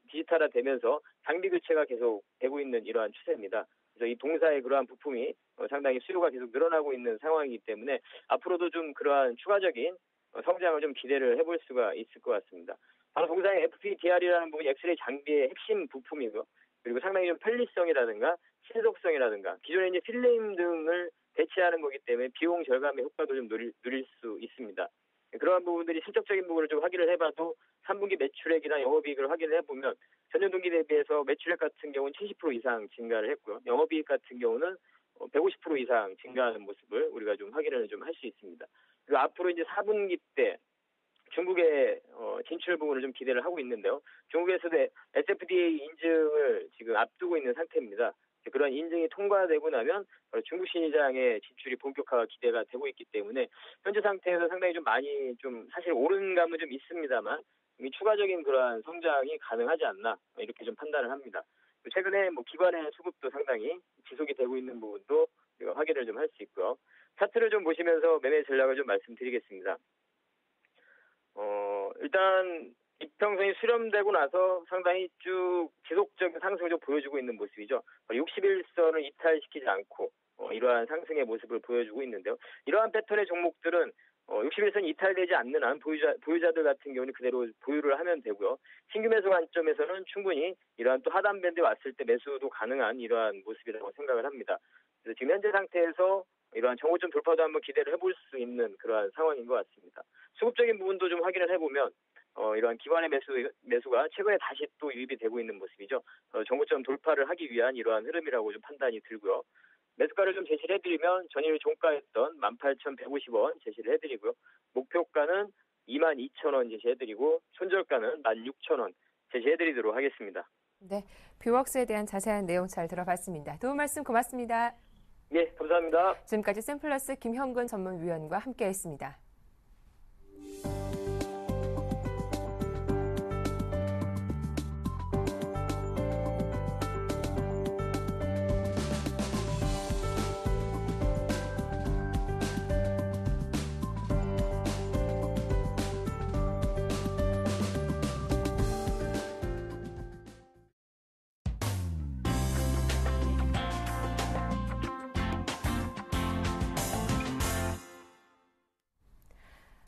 디지털화되면서 장비 교체가 계속 되고 있는 이러한 추세입니다. 그래서 이 동사의 그러한 부품이 상당히 수요가 계속 늘어나고 있는 상황이기 때문에 앞으로도 좀 그러한 추가적인 성장을 좀 기대를 해볼 수가 있을 것 같습니다. 바로 동사의 FPDR이라는 부분이 엑스레이 장비의 핵심 부품이고요. 그리고 상당히 좀 편리성이라든가 신속성이라든가 기존의 이제 필름 등을 대체하는 거기 때문에 비용 절감의 효과도 좀 누릴 수 있습니다. 그러한 부분들이 실적적인 부분을 좀 확인을 해봐도 3분기 매출액이나 영업이익을 확인을 해보면 전년 동기 대비해서 매출액 같은 경우는 70% 이상 증가를 했고요. 영업이익 같은 경우는 150% 이상 증가하는 모습을 우리가 좀 확인을 좀 할 수 있습니다. 그리고 앞으로 이제 4분기 때 중국의 진출 부분을 좀 기대를 하고 있는데요. 중국에서도 SFDA 인증을 지금 앞두고 있는 상태입니다. 그런 인증이 통과되고 나면 중국 시장의 진출이 본격화가 기대가 되고 있기 때문에 현재 상태에서 상당히 좀 많이 좀 사실 오른 감은 좀 있습니다만 추가적인 그러한 성장이 가능하지 않나 이렇게 좀 판단을 합니다. 최근에 뭐 기관의 수급도 상당히 지속이 되고 있는 부분도 확인을 좀 할 수 있고요. 차트를 좀 보시면서 매매 전략을 좀 말씀드리겠습니다. 일단 이평선이 수렴되고 나서 상당히 쭉 지속적인 상승을 좀 보여주고 있는 모습이죠. 61선을 이탈시키지 않고 이러한 상승의 모습을 보여주고 있는데요. 이러한 패턴의 종목들은 61선이 이탈되지 않는 한 보유자들 같은 경우는 그대로 보유를 하면 되고요. 신규 매수 관점에서는 충분히 이러한 또 하단 밴드에 왔을 때 매수도 가능한 이러한 모습이라고 생각을 합니다. 그래서 지금 현재 상태에서 이러한 정고점 돌파도 한번 기대를 해볼 수 있는 그러한 상황인 것 같습니다. 수급적인 부분도 좀 확인을 해보면 이러한 기관의 매수가 최근에 다시 또 유입이 되고 있는 모습이죠. 정고점 돌파를 하기 위한 이러한 흐름이라고 좀 판단이 들고요. 매수가를 좀 제시를 해드리면 전일 종가였던 18,150원 제시를 해드리고요. 목표가는 22,000원 제시해드리고 손절가는 16,000원 제시해드리도록 하겠습니다. 네, 뷰웍스에 대한 자세한 내용 잘 들어봤습니다. 도움 말씀 고맙습니다. 네, 감사합니다. 지금까지 샘플러스 김형근 전문위원과 함께했습니다.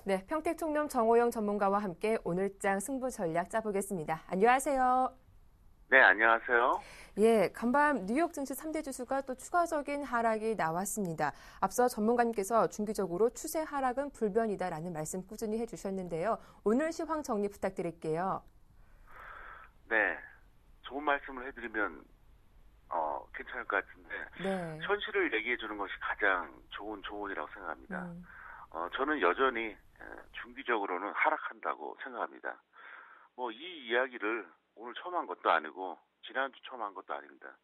네, 평택총련 정호영 전문가와 함께 오늘장 승부 전략 짜보겠습니다. 안녕하세요. 네, 안녕하세요. 예, 간밤 뉴욕 증시 3대 지수가 또 추가적인 하락이 나왔습니다. 앞서 전문가님께서 중기적으로 추세 하락은 불변이다라는 말씀 꾸준히 해주셨는데요. 오늘 시황 정리 부탁드릴게요. 네, 좋은 말씀을 해드리면 괜찮을 것 같은데 네. 현실을 얘기해 주는 것이 가장 좋은 조언이라고 생각합니다. 저는 여전히 중기적으로는 하락한다고 생각합니다. 이 이야기를 오늘 처음 한 것도 아니고 지난주 처음 한 것도 아닙니다.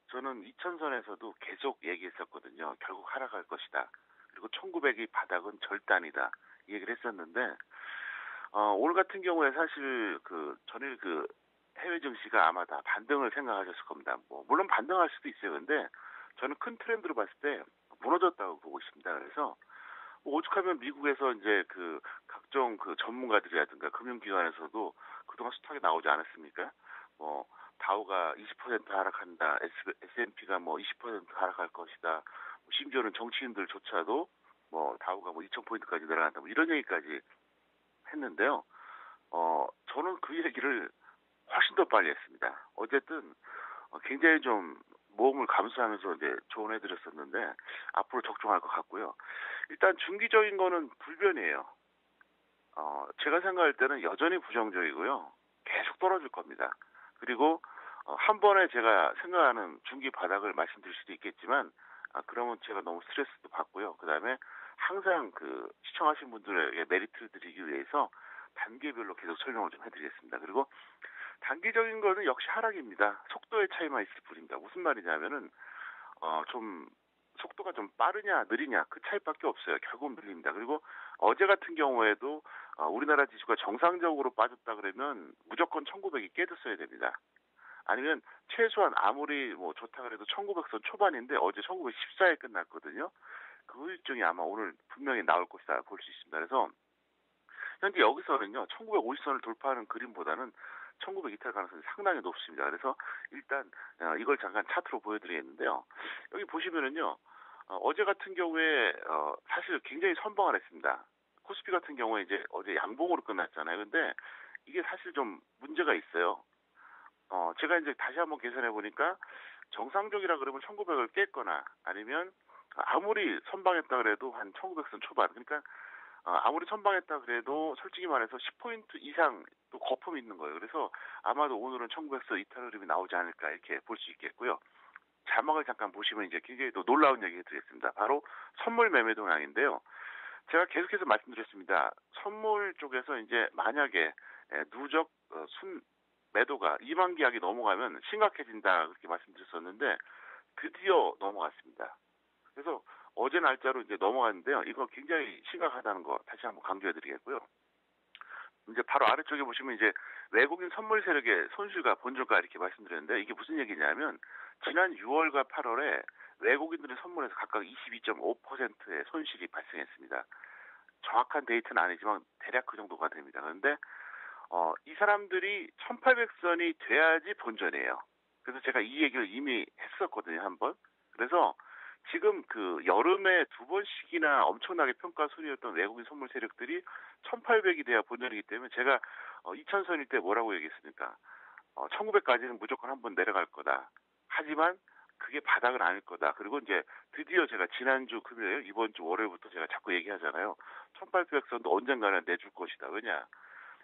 저는 2000선에서도 계속 얘기했었거든요. 결국 하락할 것이다. 그리고 1900이 바닥은 절단이다. 이 얘기를 했었는데 오늘 같은 경우에 사실 전일 해외 증시가 아마 다 반등을 생각하셨을 겁니다. 물론 반등할 수도 있어요. 근데 저는 큰 트렌드로 봤을 때 무너졌다고 보고 있습니다. 그래서 오죽하면 미국에서 이제 각종 전문가들이라든가 금융기관에서도 그동안 숱하게 나오지 않았습니까? 다우가 20% 하락한다, S&P가 20% 하락할 것이다, 심지어는 정치인들조차도 다우가 2,000포인트까지 내려간다, 이런 얘기까지 했는데요. 저는 그 얘기를 훨씬 더 빨리 했습니다. 어쨌든 굉장히 좀 모험을 감수하면서 이제 조언해드렸었는데 앞으로 적중할 것 같고요. 일단 중기적인 거는 불변이에요. 제가 생각할 때는 여전히 부정적이고요. 계속 떨어질 겁니다. 그리고 한 번에 제가 생각하는 중기 바닥을 말씀드릴 수도 있겠지만 그러면 제가 너무 스트레스도 받고요. 그다음에 항상 시청하신 분들에게 메리트를 드리기 위해서 단계별로 계속 설명을 좀 해드리겠습니다. 그리고 단기적인 거는 역시 하락입니다. 속도의 차이만 있을 뿐입니다. 무슨 말이냐면은 좀 속도가 좀 빠르냐 느리냐 그 차이밖에 없어요. 결국은 느립니다. 그리고 어제 같은 경우에도 우리나라 지수가 정상적으로 빠졌다 그러면 무조건 1900이 깨졌어야 됩니다. 아니면 최소한 아무리 좋다 그래도 1900선 초반인데 어제 1914에 끝났거든요. 그 일정이 아마 오늘 분명히 나올 것이다 볼 수 있습니다. 그래서 현재 여기서는요 1950선을 돌파하는 그림보다는 1900 이탈 가능성이 상당히 높습니다. 그래서 일단 이걸 잠깐 차트로 보여드리겠는데요. 여기 보시면은요 어제 같은 경우에 사실 굉장히 선방을 했습니다. 코스피 같은 경우에 이제 어제 양봉으로 끝났잖아요. 근데 이게 사실 좀 문제가 있어요. 제가 이제 다시 한번 계산해 보니까 정상적이라 그러면 1900을 깼거나 아니면 아무리 선방했다 그래도 한 1900선 초반 그러니까 아무리 선방했다 그래도 솔직히 말해서 10포인트 이상 또 거품이 있는 거예요. 그래서 아마도 오늘은 1900선 이탈 흐름이 나오지 않을까 이렇게 볼 수 있겠고요. 자막을 잠깐 보시면 이제 굉장히 또 놀라운 얘기 드리겠습니다. 바로 선물 매매 동향인데요. 제가 계속해서 말씀드렸습니다. 선물 쪽에서 이제 만약에 누적 순 매도가 2만 계약이 넘어가면 심각해진다 그렇게 말씀드렸었는데 드디어 넘어갔습니다. 그래서 어제 날짜로 이제 넘어갔는데요. 이거 굉장히 심각하다는 거 다시 한번 강조해드리겠고요. 이제 바로 아래쪽에 보시면 이제 외국인 선물 세력의 손실과 본전가 이렇게 말씀드렸는데 이게 무슨 얘기냐면 지난 6월과 8월에 외국인들의 선물에서 각각 22.5%의 손실이 발생했습니다. 정확한 데이터는 아니지만 대략 그 정도가 됩니다. 그런데 이 사람들이 1800선이 돼야지 본전이에요. 그래서 제가 이 얘기를 이미 했었거든요, 한번. 그래서 지금 여름에 두 번씩이나 엄청나게 평가 순이었던 외국인 선물 세력들이 1800이 돼야 본전이기 때문에 제가 2000선일 때 뭐라고 얘기했습니까? 1900까지는 무조건 한번 내려갈 거다. 하지만 그게 바닥은 아닐 거다. 그리고 이제 드디어 제가 지난주 금요일, 이번 주 월요일부터 제가 자꾸 얘기하잖아요. 1800선도 언젠가는 내줄 것이다. 왜냐?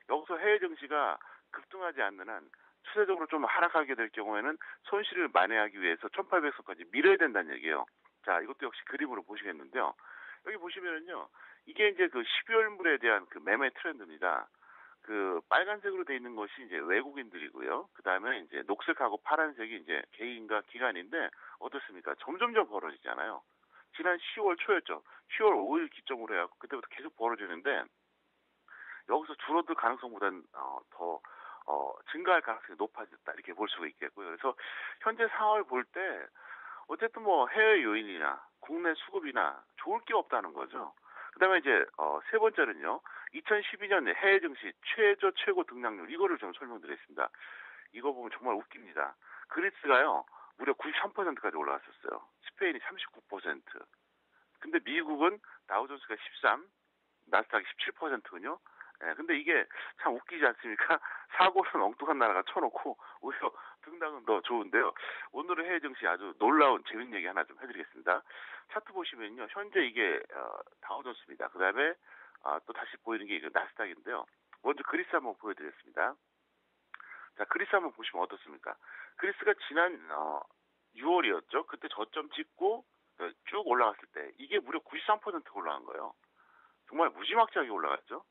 여기서 해외 증시가 급등하지 않는 한 추세적으로 좀 하락하게 될 경우에는 손실을 만회하기 위해서 1800선까지 밀어야 된다는 얘기예요. 자, 이것도 역시 그림으로 보시겠는데요. 여기 보시면은요, 이게 이제 그 12월물에 대한 그 매매 트렌드입니다. 그 빨간색으로 돼 있는 것이 이제 외국인들이고요. 그 다음에 이제 녹색하고 파란색이 이제 개인과 기관인데 어떻습니까? 점점점 벌어지잖아요. 지난 10월 초였죠. 10월 5일 기점으로 해갖고 그때부터 계속 벌어지는데 여기서 줄어들 가능성보다는 더 증가할 가능성이 높아졌다 이렇게 볼 수가 있겠고요. 그래서 현재 상황을 볼 때 어쨌든 뭐 해외 요인이나 국내 수급이나 좋을 게 없다는 거죠. 그다음에 이제 세 번째는요. 2012년 해외 증시 최고 등락률 이거를 좀 설명드리겠습니다. 이거 보면 정말 웃깁니다. 그리스가요 무려 93%까지 올라갔었어요. 스페인이 39%. 근데 미국은 다우존스가 13, 나스닥이 17%군요. 예, 근데 이게 참 웃기지 않습니까? 사고는 엉뚱한 나라가 쳐놓고 오히려 등락은 더 좋은데요. 오늘의 해외 증시 아주 놀라운 재밌는 얘기 하나 좀 해드리겠습니다. 차트 보시면요, 현재 이게 다우존스입니다. 그 다음에 또 다시 보이는 게 이거 나스닥인데요. 먼저 그리스 한번 보여드리겠습니다. 자, 그리스 한번 보시면 어떻습니까? 그리스가 지난 6월이었죠. 그때 저점 찍고 쭉 올라갔을 때 이게 무려 93%가 올라간 거예요. 정말 무지막지하게 올라갔죠.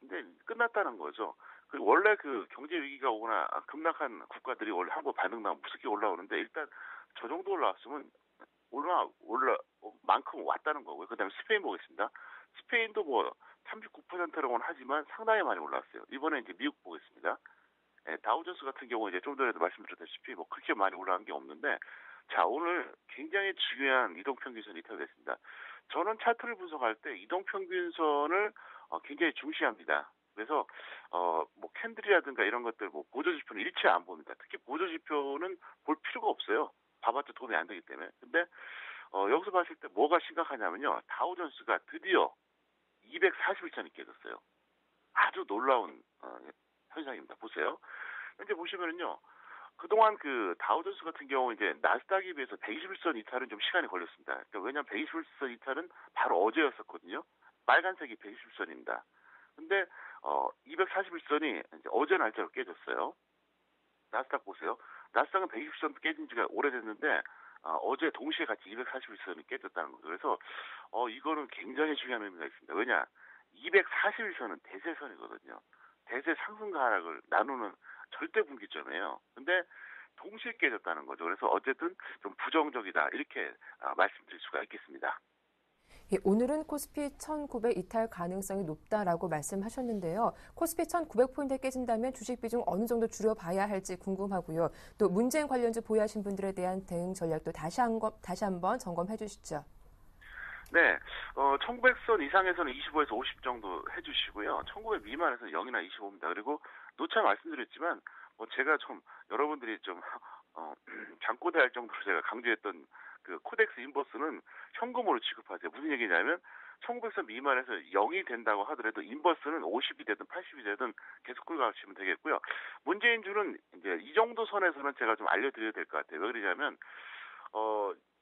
근데 끝났다는 거죠. 원래 그 경제 위기가 오거나 급락한 국가들이 원래 한번 반등 나면 무섭게 올라오는데 일단 저 정도 올라왔으면 만큼 왔다는 거고요. 그다음에 스페인 보겠습니다. 스페인도 뭐 39%라고는 하지만 상당히 많이 올랐어요. 이번에 이제 미국 보겠습니다. 예, 다우존스 같은 경우 이제 좀 전에도 말씀드렸다시피 뭐 그렇게 많이 올라간 게 없는데 자, 오늘 굉장히 중요한 이동평균선이 이탈됐습니다. 저는 차트를 분석할 때 이동평균선을 굉장히 중시합니다. 그래서 뭐 캔들이라든가 이런 것들 뭐 보조지표는 일체 안 봅니다. 특히 보조지표는 볼 필요가 없어요. 봐봤자 도움이 안 되기 때문에. 근데 여기서 봤을 때 뭐가 심각하냐면요. 다우존스가 드디어 241선이 깨졌어요. 아주 놀라운 현상입니다. 보세요. 현재 보시면은요. 그동안 그 다우존스 같은 경우 이제 나스닥에 비해서 121선 이탈은 좀 시간이 걸렸습니다. 그러니까 왜냐하면 121선 이탈은 바로 어제였었거든요. 빨간색이 121선입니다. 근데 241선이 이제 어제 날짜로 깨졌어요. 나스닥 보세요. 나스닥은 120선 깨진 지가 오래됐는데 어제 동시에 같이 241선이 깨졌다는 거죠. 그래서 이거는 굉장히 중요한 의미가 있습니다. 왜냐? 241선은 대세선이거든요. 대세 상승과 하락을 나누는 절대 분기점이에요. 근데 동시에 깨졌다는 거죠. 그래서 어쨌든 좀 부정적이다 이렇게 말씀드릴 수가 있겠습니다. 예, 오늘은 코스피 1900 이탈 가능성이 높다라고 말씀하셨는데요. 코스피 1900포인트 깨진다면 주식 비중 어느 정도 줄여봐야 할지 궁금하고요. 또 문재인 관련주 보유하신 분들에 대한 대응 전략도 다시 한번 점검해 주시죠. 네, 1900선 이상에서는 25에서 50 정도 해주시고요. 1900 미만에서는 0이나 25입니다. 그리고 노차 말씀드렸지만 제가 좀 여러분들이 좀 잠꼬대할 정도로 제가 강조했던 그 코덱스 인버스는 현금으로 취급하세요. 무슨 얘기냐면 1900선 미만에서 0이 된다고 하더라도 인버스는 50이 되든 80이 되든 계속 끌고 가시면 되겠고요. 문재인주는 이제 이 정도 선에서는 제가 좀 알려드려야 될 것 같아요. 왜 그러냐면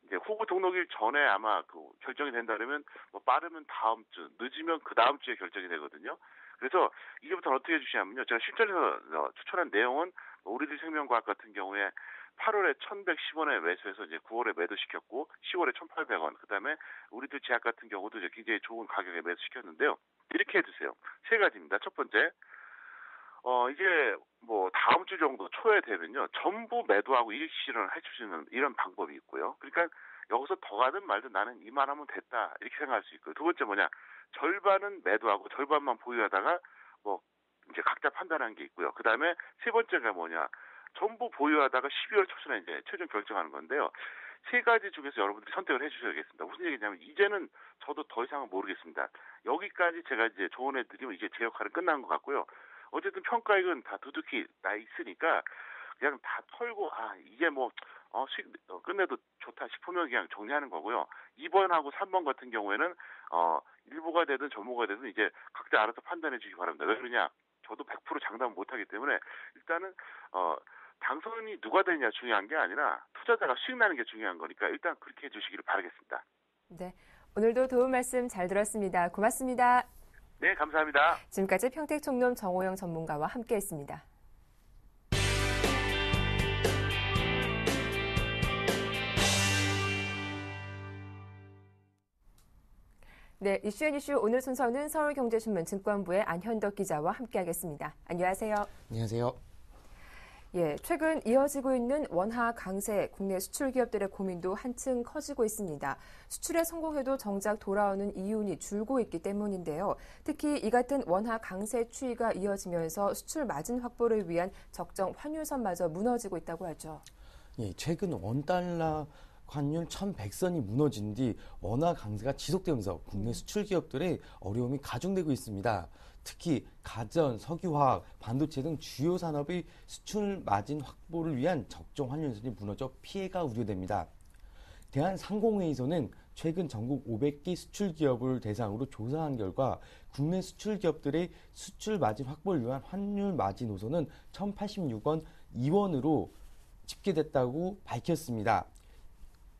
이제 후보 등록일 전에 아마 그 결정이 된다면 빠르면 다음 주, 늦으면 그 다음 주에 결정이 되거든요. 그래서 이제부터는 어떻게 해주시냐면요. 제가 실전에서 추천한 내용은 우리들 생명과학 같은 경우에 8월에 1,110원에 매수해서 이제 9월에 매도시켰고 10월에 1,800원. 그다음에 우리들 제약 같은 경우도 이제 굉장히 좋은 가격에 매수시켰는데요. 이렇게 해주세요. 세 가지입니다. 첫 번째, 이제 뭐 다음 주 정도 초에 되면요. 전부 매도하고 일시 실현을 해주시는 이런 방법이 있고요. 그러니까 여기서 더 가든 말든 나는 이만하면 됐다 이렇게 생각할 수 있고요. 두 번째 뭐냐, 절반은 매도하고 절반만 보유하다가 뭐 이제 각자 판단하는 게 있고요. 그 다음에 세 번째가 뭐냐, 전부 보유하다가 12월 초순에 이제 최종 결정하는 건데요. 세 가지 중에서 여러분들이 선택을 해주셔야겠습니다. 무슨 얘기냐면 이제는 저도 더 이상은 모르겠습니다. 여기까지 제가 이제 조언해드리면 이제 제 역할은 끝난 것 같고요. 어쨌든 평가액은 다 두둑히 나 있으니까 그냥 다 털고 이제 뭐 수익 끝내도 좋다 싶으면 그냥 정리하는 거고요. 2번하고 3번 같은 경우에는 일부가 되든 전부가 되든 이제 각자 알아서 판단해 주시기 바랍니다. 왜 그러냐? 저도 100% 장담 못하기 때문에 일단은 당선이 누가 되느냐 중요한 게 아니라 투자자가 수익 나는 게 중요한 거니까 일단 그렇게 해주시기를 바라겠습니다. 네, 오늘도 도움 말씀 잘 들었습니다. 고맙습니다. 네, 감사합니다. 지금까지 평택총론 정호영 전문가와 함께했습니다. 네, 이슈앤이슈 오늘 순서는 서울경제신문 증권부의 안현덕 기자와 함께하겠습니다. 안녕하세요. 안녕하세요. 예, 최근 이어지고 있는 원화 강세, 국내 수출 기업들의 고민도 한층 커지고 있습니다. 수출에 성공해도 정작 돌아오는 이윤이 줄고 있기 때문인데요. 특히 이 같은 원화 강세 추이가 이어지면서 수출 마진 확보를 위한 적정 환율선마저 무너지고 있다고 하죠. 예, 최근 원달러 환율 1100선이 무너진 뒤 원화 강세가 지속되면서 국내 수출 기업들의 어려움이 가중되고 있습니다. 특히 가전, 석유화학, 반도체 등 주요 산업의 수출 마진 확보를 위한 적정 환율선이 무너져 피해가 우려됩니다. 대한상공회의소는 최근 전국 500개 수출 기업을 대상으로 조사한 결과 국내 수출 기업들의 수출 마진 확보를 위한 환율 마진 호선은 1086원 2원으로 집계됐다고 밝혔습니다.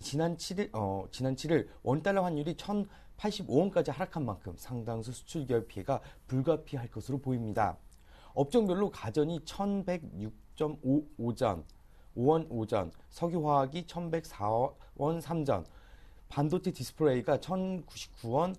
지난 7일 원달러 환율이 1085원까지 하락한 만큼 상당수 수출 기업 피해가 불가피할 것으로 보입니다. 업종별로 가전이 1106.5원 5전, 석유화학이 1104원 3전, 반도체 디스플레이가 1099원,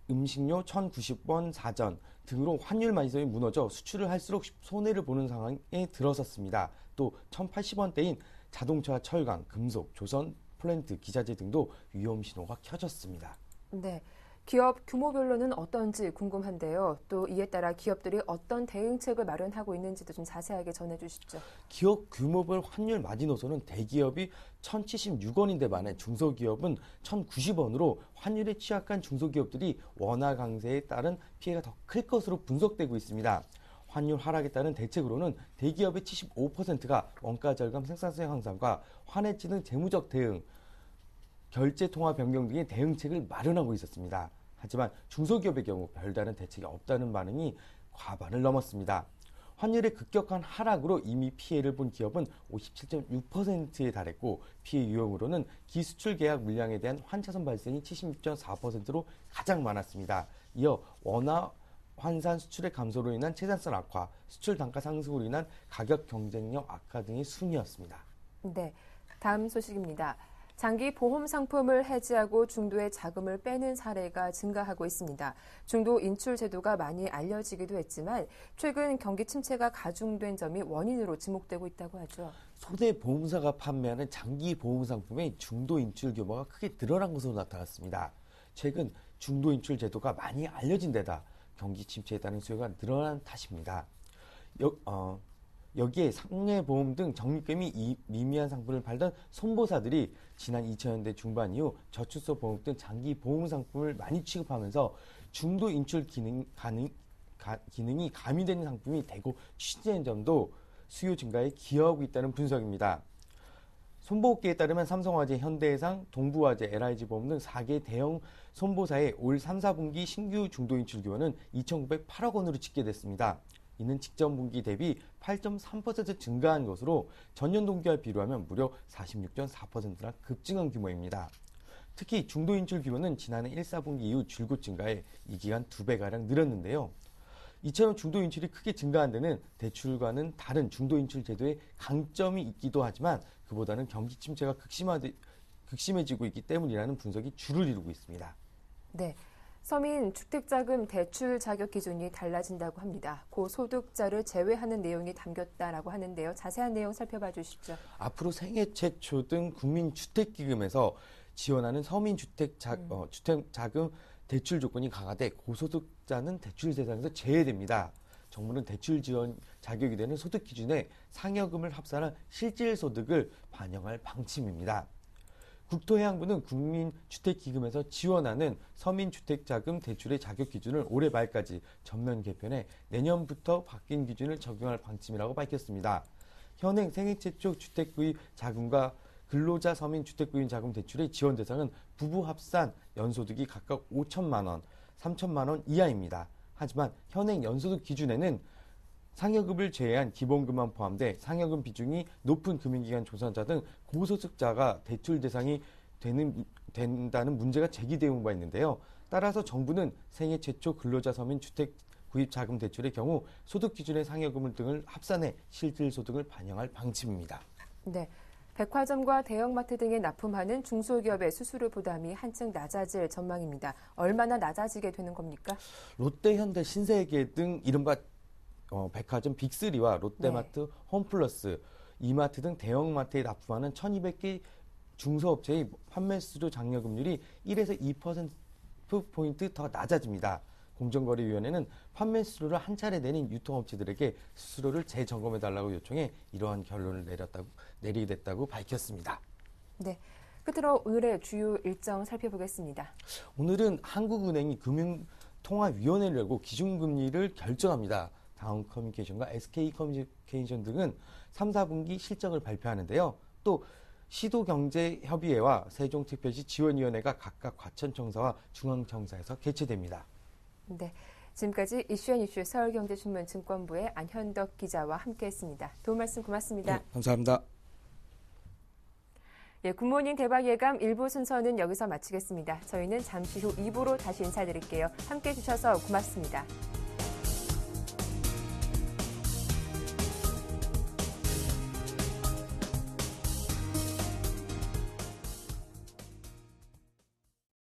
음식료 1090원 4전 등으로 환율 마진선이 무너져 수출을 할수록 손해를 보는 상황에 들어섰습니다. 또 1080원대인 자동차, 철강, 금속, 조선, 플랜트, 기자재 등도 위험 신호가 켜졌습니다. 네, 기업 규모별로는 어떤지 궁금한데요. 또 이에 따라 기업들이 어떤 대응책을 마련하고 있는지도 좀 자세하게 전해주시죠. 기업 규모별 환율 마지노선은 대기업이 1076원인데 반해 중소기업은 1090원으로 환율에 취약한 중소기업들이 원화 강세에 따른 피해가 더 클 것으로 분석되고 있습니다. 환율 하락에 따른 대책으로는 대기업의 75%가 원가 절감 생산성 향상과 환해지 등 재무적 대응, 결제 통화 변경 등의 대응책을 마련하고 있었습니다. 하지만 중소기업의 경우 별다른 대책이 없다는 반응이 과반을 넘었습니다. 환율의 급격한 하락으로 이미 피해를 본 기업은 57.6%에 달했고 피해 유형으로는 기수출 계약 물량에 대한 환차손 발생이 76.4%로 가장 많았습니다. 이어 원화 환산 수출의 감소로 인한 채산성 악화, 수출 단가 상승으로 인한 가격 경쟁력 악화 등의 순이었습니다. 네, 다음 소식입니다. 장기 보험 상품을 해지하고 중도에 자금을 빼는 사례가 증가하고 있습니다. 중도 인출 제도가 많이 알려지기도 했지만 최근 경기 침체가 가중된 점이 원인으로 지목되고 있다고 하죠. 소대 보험사가 판매하는 장기 보험 상품의 중도 인출 규모가 크게 늘어난 것으로 나타났습니다. 최근 중도 인출 제도가 많이 알려진 데다 경기 침체에 따른 수요가 늘어난 탓입니다. 여기에 상해보험 등 적립금이 미미한 상품을 팔던 손보사들이 지난 2000년대 중반 이후 저축소 보험 등 장기 보험 상품을 많이 취급하면서 중도 인출 기능이 가미되는 상품이 대거 출시된 점도 수요 증가에 기여하고 있다는 분석입니다. 손보업계에 따르면 삼성화재, 현대해상, 동부화재, LIG보험 등 4개 대형 손보사의 올 3, 4분기 신규 중도 인출 규모는 2,908억 원으로 집계됐습니다. 이는 직전 분기 대비 8.3% 증가한 것으로 전년 동기와 비교하면 무려 46.4%나 급증한 규모입니다. 특히 중도 인출 규모는 지난해 1, 4분기 이후 줄곧 증가해 이 기간 2배가량 늘었는데요. 이처럼 중도 인출이 크게 증가한 데는 대출과는 다른 중도 인출 제도의 강점이 있기도 하지만 그보다는 경기 침체가 극심해지고 있기 때문이라는 분석이 주를 이루고 있습니다. 네, 서민 주택자금 대출 자격 기준이 달라진다고 합니다. 고소득자를 제외하는 내용이 담겼다라고 하는데요. 자세한 내용 살펴봐 주시죠. 앞으로 생애 최초 등 국민주택기금에서 지원하는 서민 주택자금 대출 조건이 강화돼 고소득자는 대출 대상에서 제외됩니다. 정부는 대출 지원 자격이 되는 소득 기준에 상여금을 합산한 실질소득을 반영할 방침입니다. 국토해양부는 국민주택기금에서 지원하는 서민주택자금 대출의 자격 기준을 올해 말까지 전면 개편해 내년부터 바뀐 기준을 적용할 방침이라고 밝혔습니다. 현행 생애 최초 주택구입 자금과 근로자 서민주택구입 자금 대출의 지원 대상은 부부 합산 연소득이 각각 5천만 원, 3천만 원 이하입니다. 하지만 현행 연소득 기준에는 상여금을 제외한 기본금만 포함돼 상여금 비중이 높은 금융기관 조사자 등 고소득자가 대출 대상이 된다는 문제가 제기되는 바 있는데요. 따라서 정부는 생애 최초 근로자 서민 주택 구입 자금 대출의 경우 소득 기준의 상여금 등을 합산해 실질소득을 반영할 방침입니다. 네. 백화점과 대형마트 등에 납품하는 중소기업의 수수료 부담이 한층 낮아질 전망입니다. 얼마나 낮아지게 되는 겁니까? 롯데, 현대, 신세계 등 이른바 백화점 빅3와 롯데마트, 네. 홈플러스, 이마트 등 대형마트에 납품하는 1,200개 중소업체의 판매 수수료 장려금률이 1에서 2%포인트 더 낮아집니다. 공정거래위원회는 판매 수수료를 한 차례 내린 유통업체들에게 수수료를 재점검해달라고 요청해 이러한 결론을 내리게 됐다고 밝혔습니다. 네, 끝으로 오늘의 주요 일정 살펴보겠습니다. 오늘은 한국은행이 금융통화위원회를 열고 기준금리를 결정합니다. 다음커뮤니케이션과 SK커뮤니케이션 등은 3, 4분기 실적을 발표하는데요. 또 시도경제협의회와 세종특별시 지원위원회가 각각 과천청사와 중앙청사에서 개최됩니다. 네, 지금까지 이슈앤이슈 서울경제신문증권부의 안현덕 기자와 함께했습니다. 도움 말씀 고맙습니다. 네, 감사합니다. 예, 굿모닝 대박 예감 1부 순서는 여기서 마치겠습니다. 저희는 잠시 후 2부로 다시 인사드릴게요. 함께해 주셔서 고맙습니다.